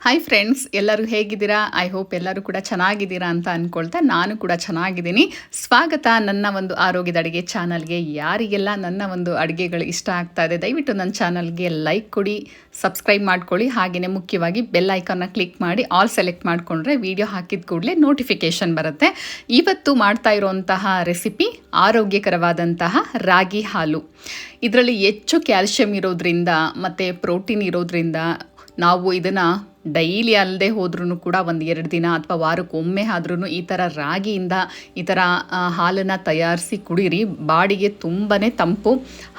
Hi friends, ಎಲ್ಲರೂ ಹೇಗಿದ್ದೀರಾ? I hope ಎಲ್ಲರೂ ಕೂಡ ಚೆನ್ನಾಗಿದ್ದೀರಾ ಅಂತ ಅಂದ್ಕೊಳ್ತಾ ನಾನು ಕೂಡ ಚೆನ್ನಾಗಿದ್ದೀನಿ. ಸ್ವಾಗತ ನನ್ನ ಒಂದು ಆರೋಗ್ಯದ ಅಡುಗೆ ಚಾನಲ್ಗೆ. ಯಾರಿಗೆಲ್ಲ ನನ್ನ ಒಂದು ಅಡುಗೆಗಳು ಇಷ್ಟ ಆಗ್ತಾ ಇದೆ ದಯವಿಟ್ಟು ನನ್ನ ಚಾನಲ್ಗೆ ಲೈಕ್ ಕೊಡಿ, ಸಬ್ಸ್ಕ್ರೈಬ್ ಮಾಡ್ಕೊಳ್ಳಿ. ಹಾಗೆಯೇ ಮುಖ್ಯವಾಗಿ ಬೆಲ್ ಐಕಾನ್ನ ಕ್ಲಿಕ್ ಮಾಡಿ ಆಲ್ ಸೆಲೆಕ್ಟ್ ಮಾಡಿಕೊಂಡ್ರೆ ವಿಡಿಯೋ ಹಾಕಿದ ಕೂಡಲೇ ನೋಟಿಫಿಕೇಷನ್ ಬರುತ್ತೆ. ಇವತ್ತು ಮಾಡ್ತಾ ಇರೋಂತಹ ರೆಸಿಪಿ ಆರೋಗ್ಯಕರವಾದಂತಹ ರಾಗಿ ಹಾಲು. ಇದರಲ್ಲಿ ಹೆಚ್ಚು ಕ್ಯಾಲ್ಶಿಯಂ ಇರೋದ್ರಿಂದ ಮತ್ತು ಪ್ರೋಟೀನ್ ಇರೋದ್ರಿಂದ ನಾವು ಇದನ್ನು ಡೈಲಿ ಅಲ್ಲದೆ ಹೋದ್ರೂ ಕೂಡ ಒಂದು 2 ದಿನ ಅಥವಾ ವಾರಕ್ಕೊಮ್ಮೆ ಆದ್ರೂ ಈ ಥರ ರಾಗಿಯಿಂದ ಈ ಥರ ಹಾಲನ್ನು ತಯಾರಿಸಿ ಕುಡೀರಿ. ಬಾಡಿಗೆ ತುಂಬಾ ತಂಪು,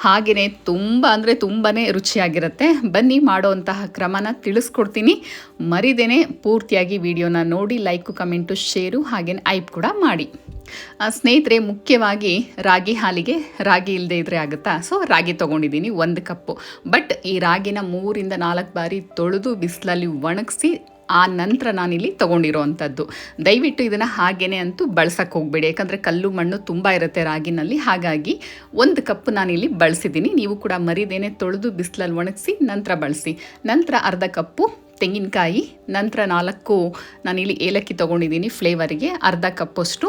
ಹಾಗೆಯೇ ತುಂಬ ಅಂದರೆ ತುಂಬಾ ರುಚಿಯಾಗಿರುತ್ತೆ. ಬನ್ನಿ ಮಾಡೋವಂತಹ ಕ್ರಮನ ತಿಳಿಸ್ಕೊಡ್ತೀನಿ. ಮರಿದೇನೆ ಪೂರ್ತಿಯಾಗಿ ವಿಡಿಯೋನ ನೋಡಿ ಲೈಕು, ಕಮೆಂಟು, ಶೇರು ಹಾಗೆಯೇ ಐಪ್ ಕೂಡ ಮಾಡಿ. ಸ್ನೇಹಿತರೆ, ಮುಖ್ಯವಾಗಿ ರಾಗಿ ಹಾಲಿಗೆ ರಾಗಿ ಇಲ್ಲದೆ ಇದ್ದರೆ ಆಗುತ್ತಾ? ಸೊ ರಾಗಿ ತೊಗೊಂಡಿದ್ದೀನಿ 1 ಕಪ್ಪು. ಬಟ್ ಈ ರಾಗಿನ 3 ರಿಂದ 4 ಬಾರಿ ತೊಳೆದು ಬಿಸಿಲಲ್ಲಿ ಒಣಗಿಸಿ ಆ ನಂತರ ನಾನಿಲ್ಲಿ ತೊಗೊಂಡಿರೋ ಅಂಥದ್ದು. ದಯವಿಟ್ಟು ಇದನ್ನು ಹಾಗೇ ಅಂತೂ ಬಳಸೋಕ್ಕೆ ಹೋಗಬೇಡಿ, ಯಾಕಂದರೆ ಕಲ್ಲು ಮಣ್ಣು ತುಂಬ ಇರುತ್ತೆ ರಾಗಿನಲ್ಲಿ. ಹಾಗಾಗಿ 1 ಕಪ್ ನಾನಿಲ್ಲಿ ಬಳಸಿದ್ದೀನಿ. ನೀವು ಕೂಡ ಮರಿದೇನೆ ತೊಳೆದು ಬಿಸಿಲಲ್ಲಿ ಒಣಗಿಸಿ ನಂತರ ಬಳಸಿ. ನಂತರ ಅರ್ಧ ಕಪ್ಪು ತೆಂಗಿನಕಾಯಿ, ನಂತರ 4 ನಾನಿಲ್ಲಿ ಏಲಕ್ಕಿ ತೊಗೊಂಡಿದ್ದೀನಿ ಫ್ಲೇವರಿಗೆ, ಅರ್ಧ ಕಪ್ಪಷ್ಟು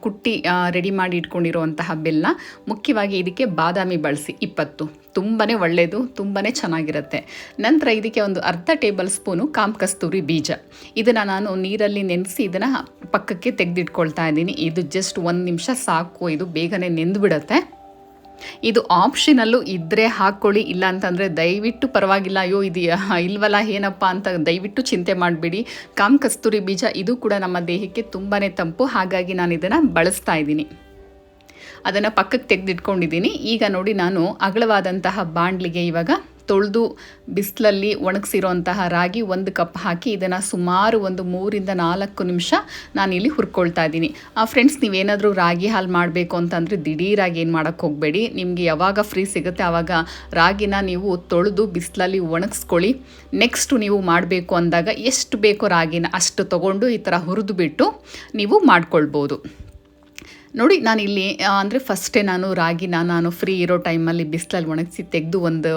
ಕುಟ್ಟಿ ರೆಡಿ ಮಾಡಿ ಇಟ್ಕೊಂಡಿರುವಂತಹ ಬೆಲ್ಲ. ಮುಖ್ಯವಾಗಿ ಇದಕ್ಕೆ ಬಾದಾಮಿ ಬಳಸಿ 20, ತುಂಬಾ ಒಳ್ಳೆಯದು, ತುಂಬಾ ಚೆನ್ನಾಗಿರುತ್ತೆ. ನಂತರ ಇದಕ್ಕೆ ಒಂದು ಅರ್ಧ ಟೇಬಲ್ ಸ್ಪೂನು ಕಾಮಕಸ್ತೂರಿ ಬೀಜ. ಇದನ್ನು ನಾನು ನೀರಲ್ಲಿ ನೆನೆಸಿ ಇದನ್ನು ಪಕ್ಕಕ್ಕೆ ತೆಗೆದಿಟ್ಕೊಳ್ತಾ ಇದ್ದೀನಿ. ಇದು ಜಸ್ಟ್ 1 ನಿಮಿಷ ಸಾಕು, ಇದು ಬೇಗನೆ ನೆಂದುಬಿಡುತ್ತೆ. ಇದು ಆಪ್ಷನಲ್ಲು ಇದ್ದರೆ ಹಾಕ್ಕೊಳ್ಳಿ, ಇಲ್ಲ ಅಂತಂದರೆ ದಯವಿಟ್ಟು ಪರವಾಗಿಲ್ಲ. ಅಯ್ಯೋ ಇದು ಇಲ್ವಲ್ಲ ಏನಪ್ಪ ಅಂತ ದಯವಿಟ್ಟು ಚಿಂತೆ ಮಾಡಬೇಡಿ. ಕಾಮಕಸ್ತೂರಿ ಬೀಜ ಇದು ಕೂಡ ನಮ್ಮ ದೇಹಕ್ಕೆ ತುಂಬಾ ತಂಪು, ಹಾಗಾಗಿ ನಾನು ಇದನ್ನು ಬಳಸ್ತಾ ಇದ್ದೀನಿ. ಅದನ್ನು ಪಕ್ಕಕ್ಕೆ ತೆಗೆದಿಟ್ಕೊಂಡಿದ್ದೀನಿ. ಈಗ ನೋಡಿ, ನಾನು ಅಗಲವಾದಂತಹ ಬಾಣಲಿಗೆ ಇವಾಗ ತೊಳೆದು ಬಿಸಿಲಲ್ಲಿ ಒಣಗಿಸಿರೋಂತಹ ರಾಗಿ 1 ಕಪ್ ಹಾಕಿ ಇದನ್ನು ಸುಮಾರು ಒಂದು 3 ರಿಂದ 4 ನಿಮಿಷ ನಾನಿಲ್ಲಿ ಹುರ್ಕೊಳ್ತಾ ಇದ್ದೀನಿ. ಫ್ರೆಂಡ್ಸ್, ನೀವೇನಾದರೂ ರಾಗಿ ಹಾಲು ಮಾಡಬೇಕು ಅಂತಂದರೆ ದಿಢೀರಾಗಿ ಏನು ಮಾಡೋಕ್ಕೆ ಹೋಗಬೇಡಿ. ನಿಮಗೆ ಯಾವಾಗ ಫ್ರೀ ಸಿಗುತ್ತೆ ಆವಾಗ ರಾಗಿನ ನೀವು ತೊಳೆದು ಬಿಸಿಲಲ್ಲಿ ಒಣಗಿಸ್ಕೊಳ್ಳಿ. ನೆಕ್ಸ್ಟು ನೀವು ಮಾಡಬೇಕು ಅಂದಾಗ ಎಷ್ಟು ಬೇಕೋ ರಾಗಿನ ಅಷ್ಟು ತೊಗೊಂಡು ಈ ಥರ ಹುರಿದು ಬಿಟ್ಟು ನೀವು ಮಾಡ್ಕೊಳ್ಬೋದು. ನೋಡಿ, ನಾನಿಲ್ಲಿ ಅಂದರೆ ಫಸ್ಟೇ ನಾನು ರಾಗಿನ ಫ್ರೀ ಇರೋ ಟೈಮಲ್ಲಿ ಬಿಸಿಲಲ್ಲಿ ಒಣಗಿಸಿ ತೆಗೆದು ಒಂದು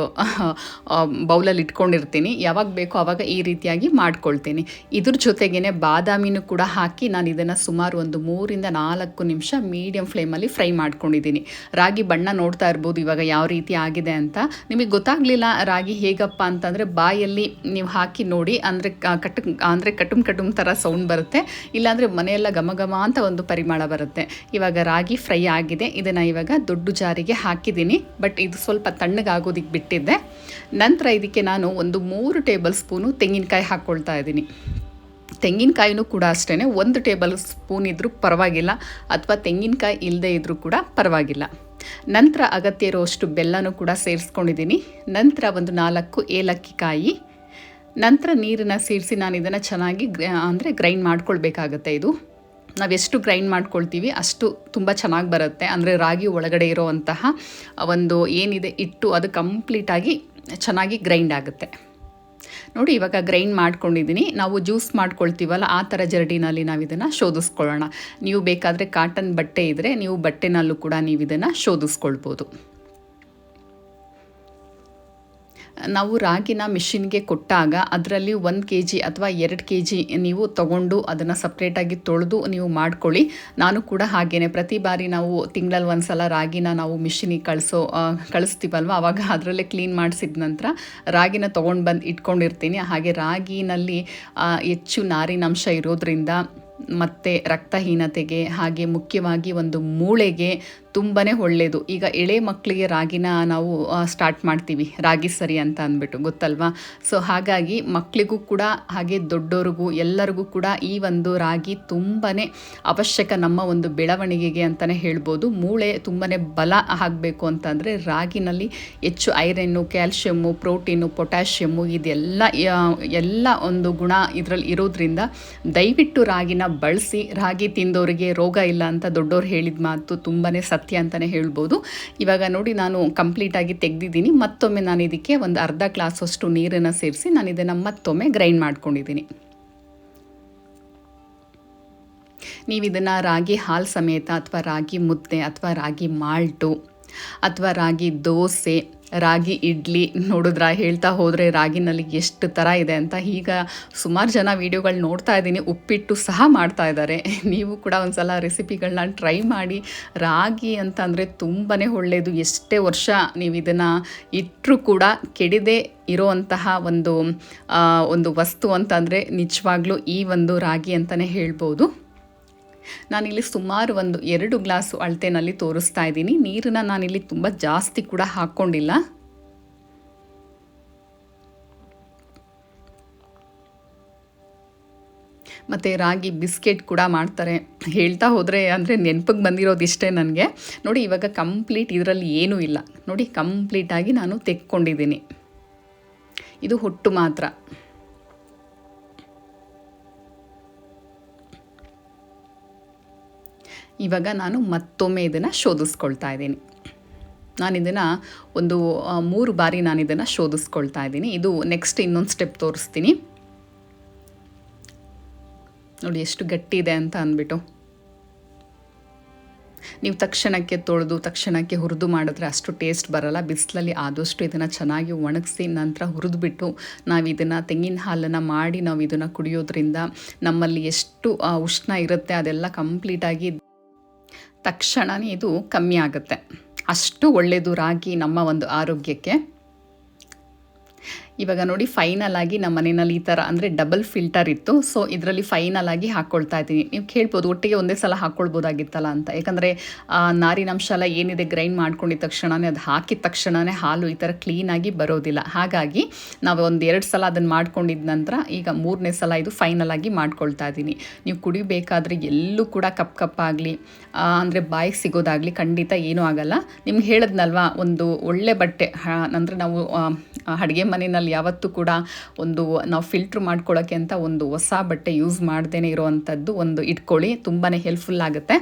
ಬೌಲಲ್ಲಿ ಇಟ್ಕೊಂಡಿರ್ತೀನಿ. ಯಾವಾಗ ಬೇಕೋ ಆವಾಗ ಈ ರೀತಿಯಾಗಿ ಮಾಡ್ಕೊಳ್ತೀನಿ. ಇದ್ರ ಜೊತೆಗೇ ಬಾದಾಮಿನೂ ಕೂಡ ಹಾಕಿ ನಾನು ಇದನ್ನು ಸುಮಾರು ಒಂದು 3 ರಿಂದ 4 ನಿಮಿಷ ಮೀಡಿಯಮ್ ಫ್ಲೇಮಲ್ಲಿ ಫ್ರೈ ಮಾಡ್ಕೊಂಡಿದ್ದೀನಿ. ರಾಗಿ ಬಣ್ಣ ನೋಡ್ತಾ ಇರ್ಬೋದು ಇವಾಗ ಯಾವ ರೀತಿ ಆಗಿದೆ ಅಂತ. ನಿಮಗೆ ಗೊತ್ತಾಗಲಿಲ್ಲ ರಾಗಿ ಹೇಗಪ್ಪ ಅಂತಂದರೆ ಬಾಯಲ್ಲಿ ನೀವು ಹಾಕಿ ನೋಡಿ, ಅಂದರೆ ಕಟುಮ್ ಥರ ಸೌಂಡ್ ಬರುತ್ತೆ, ಇಲ್ಲಾಂದರೆ ಮನೆಯೆಲ್ಲ ಘಮ ಘಮ ಅಂತ ಒಂದು ಪರಿಮಳ ಬರುತ್ತೆ. ಇವಾಗ ರಾಗಿ ಫ್ರೈ ಆಗಿದೆ. ಇದನ್ನು ಇವಾಗ ದೊಡ್ಡ ಜಾರಿಗೆ ಹಾಕಿದ್ದೀನಿ. ಬಟ್ ಇದು ಸ್ವಲ್ಪ ತಣ್ಣಗಾಗೋದಕ್ಕೆ ಬಿಟ್ಟಿದ್ದೆ. ನಂತರ ಇದಕ್ಕೆ ನಾನು ಒಂದು 3 ಟೇಬಲ್ ಸ್ಪೂನು ತೆಂಗಿನಕಾಯಿ ಹಾಕ್ಕೊಳ್ತಾ ಇದ್ದೀನಿ. ತೆಂಗಿನಕಾಯಿನೂ ಕೂಡ ಅಷ್ಟೇ 1 ಟೇಬಲ್ ಸ್ಪೂನ್ ಇದ್ದರೂ ಪರವಾಗಿಲ್ಲ, ಅಥವಾ ತೆಂಗಿನಕಾಯಿ ಇಲ್ಲದೆ ಇದ್ದರೂ ಕೂಡ ಪರವಾಗಿಲ್ಲ. ನಂತರ ಅಗತ್ಯ ಇರೋಷ್ಟು ಬೆಲ್ಲನೂ ಕೂಡ ಸೇರಿಸ್ಕೊಂಡಿದ್ದೀನಿ. ನಂತರ ಒಂದು 4 ಏಲಕ್ಕಿ ಕಾಯಿ, ನಂತರ ನೀರನ್ನು ಸೇರಿಸಿ ನಾನು ಇದನ್ನು ಚೆನ್ನಾಗಿ ಗ್ರೈಂಡ್ ಮಾಡ್ಕೊಳ್ಬೇಕಾಗತ್ತೆ. ಇದು ನಾವೆಷ್ಟು ಗ್ರೈಂಡ್ ಮಾಡ್ಕೊಳ್ತೀವಿ ಅಷ್ಟು ತುಂಬ ಚೆನ್ನಾಗಿ ಬರುತ್ತೆ. ಅಂದರೆ ರಾಗಿ ಒಳಗಡೆ ಇರೋವಂತಹ ಒಂದು ಏನಿದೆ ಹಿಟ್ಟು ಅದು ಕಂಪ್ಲೀಟಾಗಿ ಚೆನ್ನಾಗಿ ಗ್ರೈಂಡ್ ಆಗುತ್ತೆ. ನೋಡಿ, ಇವಾಗ ಗ್ರೈಂಡ್ ಮಾಡ್ಕೊಂಡಿದ್ದೀನಿ. ನಾವು ಜ್ಯೂಸ್ ಮಾಡ್ಕೊಳ್ತೀವಲ್ಲ ಆ ಥರ ಜರಡಿನಲ್ಲಿ ನಾವು ಇದನ್ನು ಶೋಧಿಸ್ಕೊಳ್ಳೋಣ. ನೀವು ಬೇಕಾದರೆ ಕಾಟನ್ ಬಟ್ಟೆ ಇದ್ದರೆ ನೀವು ಬಟ್ಟೆನಲ್ಲೂ ಕೂಡ ನೀವು ಇದನ್ನು ಶೋಧಿಸ್ಕೊಳ್ಬೋದು. ನಾವು ರಾಗಿನ ಮಿಷಿನ್ಗೆ ಕೊಟ್ಟಾಗ ಅದರಲ್ಲಿ 1 kg ಅಥವಾ 2 kg ನೀವು ತೊಗೊಂಡು ಅದನ್ನು ಸಪ್ರೇಟಾಗಿ ತೊಳೆದು ನೀವು ಮಾಡ್ಕೊಳ್ಳಿ. ನಾನು ಕೂಡ ಹಾಗೇ ಪ್ರತಿ ಬಾರಿ ನಾವು ತಿಂಗಳಲ್ಲಿ 1 ಸಲ ರಾಗಿನ ನಾವು ಮಿಷಿನಿಗೆ ಕಳಿಸ್ತೀವಲ್ವ, ಆವಾಗ ಅದರಲ್ಲೇ ಕ್ಲೀನ್ ಮಾಡಿಸಿದ ನಂತರ ರಾಗಿನ ತೊಗೊಂಡು ಬಂದು ಇಟ್ಕೊಂಡಿರ್ತೀನಿ. ಹಾಗೆ ರಾಗಿನಲ್ಲಿ ಹೆಚ್ಚು ನಾರಿನಂಶ ಇರೋದ್ರಿಂದ ಮತ್ತು ರಕ್ತಹೀನತೆಗೆ, ಹಾಗೆ ಮುಖ್ಯವಾಗಿ ಒಂದು ಮೂಳೆಗೆ ತುಂಬಾ ಒಳ್ಳೆಯದು. ಈಗ ಎಳೆ ಮಕ್ಕಳಿಗೆ ರಾಗಿನ ನಾವು ಸ್ಟಾರ್ಟ್ ಮಾಡ್ತೀವಿ, ರಾಗಿ ಸರಿ ಅಂತ ಅಂದ್ಬಿಟ್ಟು, ಗೊತ್ತಲ್ವಾ? ಸೊ ಹಾಗಾಗಿ ಮಕ್ಕಳಿಗೂ ಕೂಡ ಹಾಗೆ ದೊಡ್ಡೋರಿಗೂ ಎಲ್ಲರಿಗೂ ಕೂಡ ಈ ಒಂದು ರಾಗಿ ತುಂಬಾ ಅವಶ್ಯಕ ನಮ್ಮ ಒಂದು ಬೆಳವಣಿಗೆಗೆ ಅಂತಲೇ ಹೇಳ್ಬೋದು. ಮೂಳೆ ತುಂಬಾ ಬಲ ಆಗಬೇಕು ಅಂತಂದರೆ ರಾಗಿನಲ್ಲಿ ಹೆಚ್ಚು ಐರನ್ನು, ಕ್ಯಾಲ್ಶಿಯಮ್ಮು, ಪ್ರೋಟೀನು, ಪೊಟ್ಯಾಷಿಯಮ್ಮು ಎಲ್ಲ ಒಂದು ಗುಣ ಇದರಲ್ಲಿ ಇರೋದ್ರಿಂದ ದಯವಿಟ್ಟು ರಾಗಿನ ಬಳಸಿ. ರಾಗಿ ತಿಂದವರಿಗೆ ರೋಗ ಇಲ್ಲ ಅಂತ ದೊಡ್ಡೋರು ಹೇಳಿದ ಮಾತು ತುಂಬಾ ಸತ್ಯ ಅಂತಲೇ ಹೇಳ್ಬೋದು. ಇವಾಗ ನೋಡಿ, ನಾನು ಕಂಪ್ಲೀಟಾಗಿ ತೆಗೆದಿದ್ದೀನಿ. ಮತ್ತೊಮ್ಮೆ ನಾನು ಇದಕ್ಕೆ ಒಂದು ಅರ್ಧ ಗ್ಲಾಸಷ್ಟು ನೀರನ್ನು ಸೇರಿಸಿ ನಾನು ಇದನ್ನು ಮತ್ತೊಮ್ಮೆ ಗ್ರೈಂಡ್ ಮಾಡ್ಕೊಂಡಿದ್ದೀನಿ. ನೀವು ಇದನ್ನು ರಾಗಿ ಹಾಲು ಸಮೇತ ಅಥವಾ ರಾಗಿ ಮುದ್ದೆ ಅಥವಾ ರಾಗಿ ಮಾಲ್ಟು ಅಥವಾ ರಾಗಿ ದೋಸೆ, ರಾಗಿ ಇಡ್ಲಿ ನೋಡಿದ್ರ ಹೇಳ್ತಾ ಹೋದರೆ ರಾಗಿನಲ್ಲಿ ಎಷ್ಟು ಥರ ಇದೆ ಅಂತ. ಈಗ ಸುಮಾರು ಜನ ವೀಡಿಯೋಗಳು ನೋಡ್ತಾ ಇದ್ದೀನಿ, ಉಪ್ಪಿಟ್ಟು ಸಹ ಮಾಡ್ತಾ ಇದ್ದಾರೆ. ನೀವು ಕೂಡ ಒಂದು ಸಲ ರೆಸಿಪಿಗಳನ್ನ ಟ್ರೈ ಮಾಡಿ. ರಾಗಿ ಅಂತಂದರೆ ತುಂಬಾ ಒಳ್ಳೆಯದು. ಎಷ್ಟೇ ವರ್ಷ ನೀವು ಇದನ್ನು ಇಟ್ಟರೂ ಕೂಡ ಕೆಡದೆ ಇರೋವಂತಹ ಒಂದು ವಸ್ತು ಅಂತಂದರೆ ನಿಜವಾಗ್ಲೂ ಈ ಒಂದು ರಾಗಿ ಅಂತಲೇ ಹೇಳ್ಬೋದು. ನಾನಿಲ್ಲಿ ಸುಮಾರು 2 ಗ್ಲಾಸು ಅಳತೆನಲ್ಲಿ ತೋರಿಸ್ತಾ ಇದ್ದೀನಿ. ನೀರನ್ನು ನಾನಿಲ್ಲಿ ತುಂಬ ಜಾಸ್ತಿ ಕೂಡ ಹಾಕ್ಕೊಂಡಿಲ್ಲ. ಮತ್ತು ರಾಗಿ ಬಿಸ್ಕೆಟ್ ಕೂಡ ಮಾಡ್ತಾರೆ. ಹೇಳ್ತಾ ಹೋದರೆ ಅಂದರೆ ನೆನಪಿಗೆ ಬಂದಿರೋದು ಇಷ್ಟೇ ನನಗೆ. ನೋಡಿ ಇವಾಗ ಕಂಪ್ಲೀಟ್ ಇದರಲ್ಲಿ ಏನೂ ಇಲ್ಲ. ನೋಡಿ ಕಂಪ್ಲೀಟಾಗಿ ನಾನು ತೆಕ್ಕೊಂಡಿದ್ದೀನಿ. ಇದು ಹೊಟ್ಟು ಮಾತ್ರ. ಇವಾಗ ನಾನು ಮತ್ತೊಮ್ಮೆ ಇದನ್ನು ಶೋಧಿಸ್ಕೊಳ್ತಾ ಇದ್ದೀನಿ. ನಾನು ಇದನ್ನು 3 ಬಾರಿ ನಾನು ಇದನ್ನು ಶೋಧಿಸ್ಕೊಳ್ತಾ ಇದ್ದೀನಿ. ಇದು ನೆಕ್ಸ್ಟ್ ಇನ್ನೊಂದು ಸ್ಟೆಪ್ ತೋರಿಸ್ತೀನಿ. ನೋಡಿ ಎಷ್ಟು ಗಟ್ಟಿ ಇದೆ ಅಂತ ಅಂದ್ಬಿಟ್ಟು. ನೀವು ತಕ್ಷಣಕ್ಕೆ ತೊಳೆದು ತಕ್ಷಣಕ್ಕೆ ಹುರಿದು ಮಾಡಿದ್ರೆ ಅಷ್ಟು ಟೇಸ್ಟ್ ಬರಲ್ಲ. ಬಿಸಿಲಲ್ಲಿ ಆದಷ್ಟು ಇದನ್ನು ಚೆನ್ನಾಗಿ ಒಣಗಿಸಿ ನಂತರ ಹುರಿದ್ಬಿಟ್ಟು ನಾವು ಇದನ್ನು ತೆಂಗಿನ ಹಾಲನ್ನು ಮಾಡಿ ನಾವು ಇದನ್ನು ಕುಡಿಯೋದ್ರಿಂದ ನಮ್ಮಲ್ಲಿ ಎಷ್ಟು ಉಷ್ಣ ಇರುತ್ತೆ ಅದೆಲ್ಲ ಕಂಪ್ಲೀಟಾಗಿ ತಕ್ಷಣವೇ ಇದು ಕಮ್ಮಿ ಆಗುತ್ತೆ. ಅಷ್ಟು ಒಳ್ಳೆಯದು ರಾಗಿ ನಮ್ಮ ಒಂದು ಆರೋಗ್ಯಕ್ಕೆ. ಇವಾಗ ನೋಡಿ ಫೈನಲ್ ಆಗಿ ನಮ್ಮ ಮನೆಯಲ್ಲಿ ಈ ಥರ ಅಂದರೆ ಡಬಲ್ ಫಿಲ್ಟರ್ ಇತ್ತು. ಸೊ ಇದರಲ್ಲಿ ಫೈನಲ್ ಆಗಿ ಹಾಕ್ಕೊಳ್ತಾ ಇದ್ದೀನಿ. ನೀವು ಕೇಳ್ಬೋದು ಒಟ್ಟಿಗೆ ಒಂದೇ ಸಲ ಹಾಕ್ಕೊಳ್ಬೋದಾಗಿತ್ತಲ್ಲ ಅಂತ. ಯಾಕಂದರೆ ನಾರಿನಂಶ ಎಲ್ಲ ಏನಿದೆ ಗ್ರೈಂಡ್ ಮಾಡ್ಕೊಂಡಿದ್ದ ತಕ್ಷಣವೇ ಅದು ಹಾಕಿದ ತಕ್ಷಣವೇ ಹಾಲು ಈ ಥರ ಕ್ಲೀನಾಗಿ ಬರೋದಿಲ್ಲ. ಹಾಗಾಗಿ ನಾವು 1-2 ಸಲ ಅದನ್ನು ಮಾಡ್ಕೊಂಡಿದ್ದ ನಂತರ ಈಗ 3ನೇ ಸಲ ಇದು ಫೈನಲ್ ಆಗಿ ಮಾಡ್ಕೊಳ್ತಾ ಇದ್ದೀನಿ. ನೀವು ಕುಡಿಬೇಕಾದ್ರೆ ಎಲ್ಲೂ ಕೂಡ ಕಪ್ಪಾಗಲಿ ಅಂದರೆ ಬಾಯಿಗೆ ಸಿಗೋದಾಗಲಿ ಖಂಡಿತ ಏನೂ ಆಗಲ್ಲ. ನಿಮ್ಗೆ ಹೇಳಿದ್ನಲ್ವಾ, ಒಂದು ಒಳ್ಳೆ ಬಟ್ಟೆ ಅಂದರೆ ನಾವು ಅಡುಗೆ ಮನೆಯಲ್ಲಿ ಯಾವತ್ತೂ ಕೂಡ ನಾವು ಫಿಲ್ಟ್ರ್ ಮಾಡ್ಕೊಳ್ಳೋಕ್ಕೆ ಅಂತ ಒಂದು ಹೊಸ ಬಟ್ಟೆ ಯೂಸ್ ಮಾಡ್ದೇ ಇರೋವಂಥದ್ದು ಇಟ್ಕೊಳ್ಳಿ, ತುಂಬಾ ಹೆಲ್ಪ್ಫುಲ್ ಆಗುತ್ತೆ.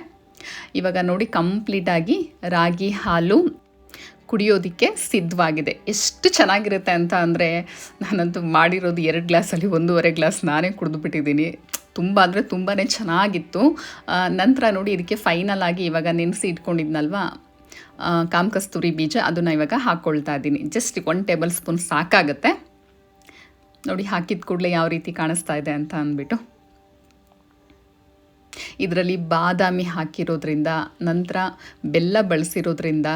ಇವಾಗ ನೋಡಿ ಕಂಪ್ಲೀಟಾಗಿ ರಾಗಿ ಹಾಲು ಕುಡಿಯೋದಕ್ಕೆ ಸಿದ್ಧವಾಗಿದೆ. ಎಷ್ಟು ಚೆನ್ನಾಗಿರುತ್ತೆ ಅಂತ ಅಂದರೆ ನಾನಂತೂ ಮಾಡಿರೋದು 2 ಗ್ಲಾಸಲ್ಲಿ 1.5 ಗ್ಲಾಸ್ ನಾನೇ ಕುಡಿದುಬಿಟ್ಟಿದ್ದೀನಿ. ತುಂಬ ಅಂದರೆ ತುಂಬಾ ಚೆನ್ನಾಗಿತ್ತು. ನಂತರ ನೋಡಿ ಇದಕ್ಕೆ ಫೈನಲ್ ಆಗಿ ಇವಾಗ ನೆನೆಸಿ ಇಟ್ಕೊಂಡಿದ್ನಲ್ವಾ ಕಾಮಕಸ್ತೂರಿ ಬೀಜ, ಅದನ್ನು ಇವಾಗ ಹಾಕ್ಕೊಳ್ತಾ ಇದ್ದೀನಿ. ಜಸ್ಟ್ 1 ಟೇಬಲ್ ಸ್ಪೂನ್ ಸಾಕಾಗುತ್ತೆ. ನೋಡಿ ಹಾಕಿದ ಕೂಡಲೇ ಯಾವ ರೀತಿ ಕಾಣಿಸ್ತಾ ಇದೆ ಅಂತ ಅಂದ್ಬಿಟ್ಟು. ಇದರಲ್ಲಿ ಬಾದಾಮಿ ಹಾಕಿರೋದ್ರಿಂದ ನಂತರ ಬೆಲ್ಲ ಬಳಸಿರೋದ್ರಿಂದ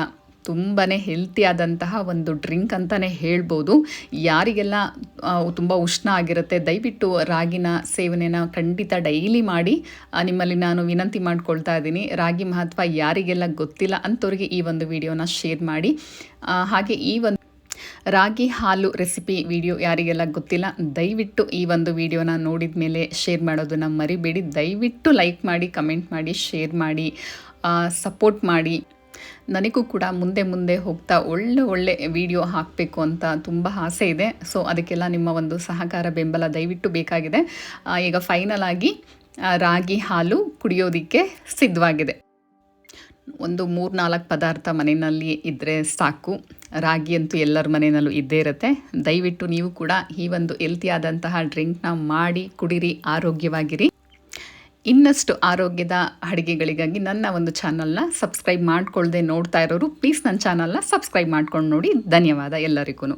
ತುಂಬಾ ಹೆಲ್ತಿಯಾದಂತಹ ಒಂದು ಡ್ರಿಂಕ್ ಅಂತಲೇ ಹೇಳ್ಬೋದು. ಯಾರಿಗೆಲ್ಲ ತುಂಬ ಉಷ್ಣ ಆಗಿರುತ್ತೆ ದಯವಿಟ್ಟು ರಾಗಿನ ಸೇವನೆನ ಖಂಡಿತ ಡೈಲಿ ಮಾಡಿ. ನಿಮ್ಮಲ್ಲಿ ನಾನು ವಿನಂತಿ ಮಾಡ್ಕೊಳ್ತಾ ಇದ್ದೀನಿ. ರಾಗಿ ಮಹತ್ವ ಯಾರಿಗೆಲ್ಲ ಗೊತ್ತಿಲ್ಲ ಅಂಥವ್ರಿಗೆ ಈ ಒಂದು ವಿಡಿಯೋನ ಶೇರ್ ಮಾಡಿ. ಹಾಗೆ ಈ ಒಂದು ರಾಗಿ ಹಾಲು ರೆಸಿಪಿ ವಿಡಿಯೋ ಯಾರಿಗೆಲ್ಲ ಗೊತ್ತಿಲ್ಲ ದಯವಿಟ್ಟು ಈ ಒಂದು ವಿಡಿಯೋನ ನೋಡಿದ ಮೇಲೆ ಶೇರ್ ಮಾಡೋದನ್ನು ಮರಿಬೇಡಿ. ದಯವಿಟ್ಟು ಲೈಕ್ ಮಾಡಿ, ಕಮೆಂಟ್ ಮಾಡಿ, ಶೇರ್ ಮಾಡಿ, ಸಪೋರ್ಟ್ ಮಾಡಿ. ನನಗೂ ಕೂಡ ಮುಂದೆ ಹೋಗ್ತಾ ಒಳ್ಳೆ ವಿಡಿಯೋ ಹಾಕಬೇಕು ಅಂತ ತುಂಬ ಆಸೆ ಇದೆ. ಸೊ ಅದಕ್ಕೆಲ್ಲ ನಿಮ್ಮ ಒಂದು ಸಹಕಾರ ಬೆಂಬಲ ದಯವಿಟ್ಟು ಬೇಕಾಗಿದೆ. ಈಗ ಫೈನಲ್ ಆಗಿ ರಾಗಿ ಹಾಲು ಕುಡಿಯೋದಕ್ಕೆ ಸಿದ್ಧವಾಗಿದೆ. 3-4 ಪದಾರ್ಥ ಮನೆಯಲ್ಲಿ ಇದ್ದರೆ ಸಾಕು. ರಾಗಿ ಅಂತೂ ಎಲ್ಲರ ಮನೆಯಲ್ಲೂ ಇದ್ದೇ ಇರುತ್ತೆ. ದಯವಿಟ್ಟು ನೀವು ಕೂಡ ಈ ಒಂದು ಹೆಲ್ತಿಯಾದಂತಹ ಡ್ರಿಂಕ್ನ ಮಾಡಿ ಕುಡಿರಿ, ಆರೋಗ್ಯವಾಗಿರಿ. ಇನ್ನಷ್ಟು ಆರೋಗ್ಯದ ಅಡುಗೆಗಳಿಗಾಗಿ ನನ್ನ ಒಂದು ಚಾನಲ್ನ ಸಬ್ಸ್ಕ್ರೈಬ್ ಮಾಡ್ಕೊಳ್ಳದೆ ನೋಡ್ತಾ ಇರೋರು ಪ್ಲೀಸ್ ನನ್ನ ಚಾನಲ್ನ ಸಬ್ಸ್ಕ್ರೈಬ್ ಮಾಡ್ಕೊಂಡು ನೋಡಿ. ಧನ್ಯವಾದ ಎಲ್ಲರಿಗೂ.